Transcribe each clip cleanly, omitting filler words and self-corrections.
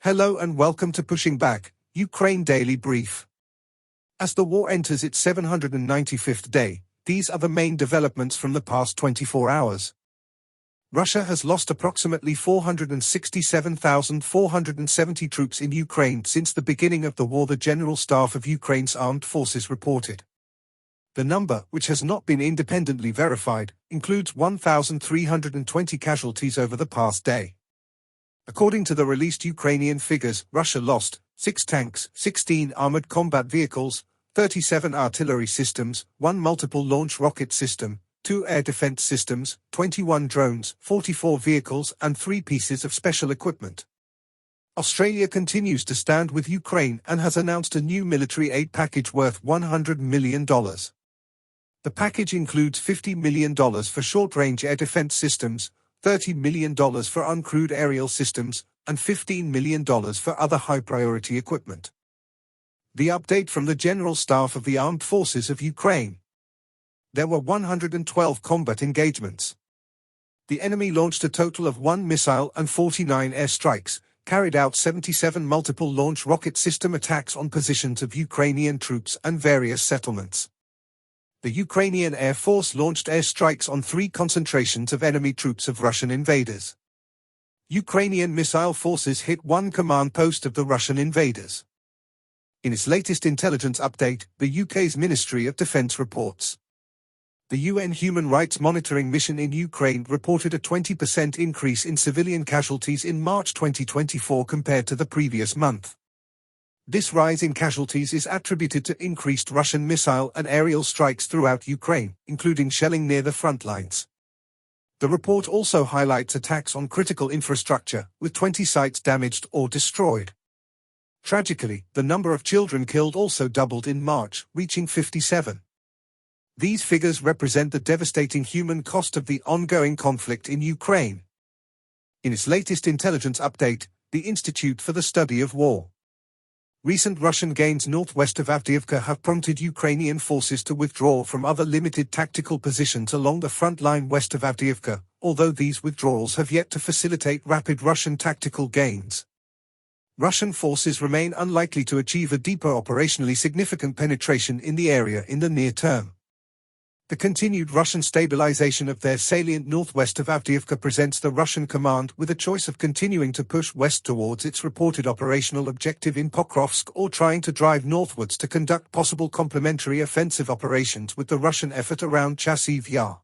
Hello and welcome to Pushing Back, Ukraine Daily Brief. As the war enters its 795th day, these are the main developments from the past 24 hours. Russia has lost approximately 467,470 troops in Ukraine since the beginning of the war, the General Staff of Ukraine's armed forces reported. The number, which has not been independently verified, includes 1,320 casualties over the past day. According to the released Ukrainian figures, Russia lost 6 tanks, 16 armored combat vehicles, 37 artillery systems, 1 multiple launch rocket system, 2 air defense systems, 21 drones, 44 vehicles, and 3 pieces of special equipment. Australia continues to stand with Ukraine and has announced a new military aid package worth $100 million. The package includes $50 million for short-range air defense systems, $30 million for uncrewed aerial systems, and $15 million for other high-priority equipment. The update from the General Staff of the Armed Forces of Ukraine. There were 112 combat engagements. The enemy launched a total of 1 missile and 49 airstrikes, carried out 77 multiple launch rocket system attacks on positions of Ukrainian troops and various settlements. The Ukrainian Air Force launched airstrikes on 3 concentrations of enemy troops of Russian invaders. Ukrainian missile forces hit 1 command post of the Russian invaders. In its latest intelligence update, the UK's Ministry of Defence reports. The UN Human Rights Monitoring Mission in Ukraine reported a 20% increase in civilian casualties in March 2024 compared to the previous month. This rise in casualties is attributed to increased Russian missile and aerial strikes throughout Ukraine, including shelling near the front lines. The report also highlights attacks on critical infrastructure, with 20 sites damaged or destroyed. Tragically, the number of children killed also doubled in March, reaching 57. These figures represent the devastating human cost of the ongoing conflict in Ukraine. In its latest intelligence update, the Institute for the Study of War. Recent Russian gains northwest of Avdiivka have prompted Ukrainian forces to withdraw from other limited tactical positions along the front line west of Avdiivka, although these withdrawals have yet to facilitate rapid Russian tactical gains. Russian forces remain unlikely to achieve a deeper operationally significant penetration in the area in the near term. The continued Russian stabilization of their salient northwest of Avdiivka presents the Russian command with a choice of continuing to push west towards its reported operational objective in Pokrovsk or trying to drive northwards to conduct possible complementary offensive operations with the Russian effort around Chasiv Yar.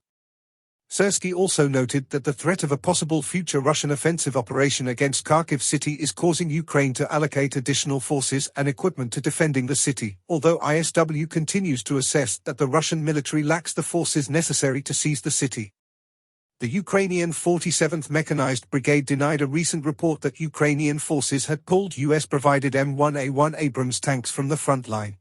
Zelensky also noted that the threat of a possible future Russian offensive operation against Kharkiv city is causing Ukraine to allocate additional forces and equipment to defending the city, although ISW continues to assess that the Russian military lacks the forces necessary to seize the city. The Ukrainian 47th Mechanized Brigade denied a recent report that Ukrainian forces had pulled US-provided M1A1 Abrams tanks from the front line.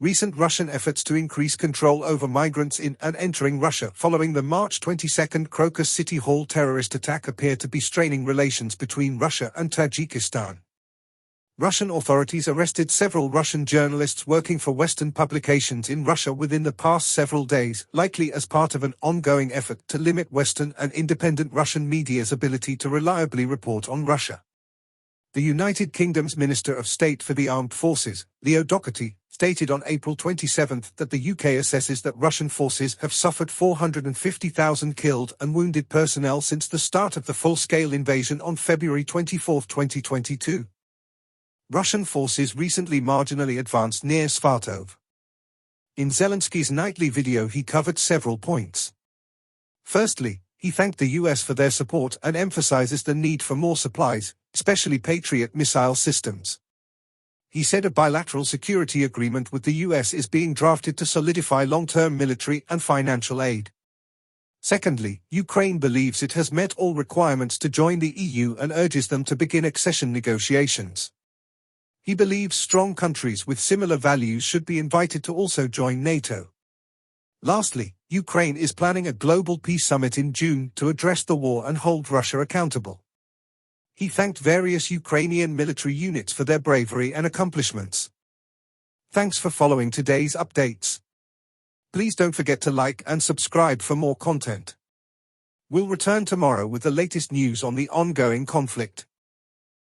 Recent Russian efforts to increase control over migrants in and entering Russia following the March 22 Crocus City Hall terrorist attack appear to be straining relations between Russia and Tajikistan. Russian authorities arrested several Russian journalists working for Western publications in Russia within the past several days, likely as part of an ongoing effort to limit Western and independent Russian media's ability to reliably report on Russia. The United Kingdom's Minister of State for the Armed Forces, Leo Doherty, stated on April 27 that the UK assesses that Russian forces have suffered 450,000 killed and wounded personnel since the start of the full-scale invasion on February 24, 2022. Russian forces recently marginally advanced near Svatov. In Zelensky's nightly video he covered several points. Firstly, he thanked the US for their support and emphasizes the need for more supplies, especially Patriot missile systems. He said a bilateral security agreement with the US is being drafted to solidify long-term military and financial aid. Secondly, Ukraine believes it has met all requirements to join the EU and urges them to begin accession negotiations. He believes strong countries with similar values should be invited to also join NATO. Lastly, Ukraine is planning a global peace summit in June to address the war and hold Russia accountable. He thanked various Ukrainian military units for their bravery and accomplishments. Thanks for following today's updates. Please don't forget to like and subscribe for more content. We'll return tomorrow with the latest news on the ongoing conflict.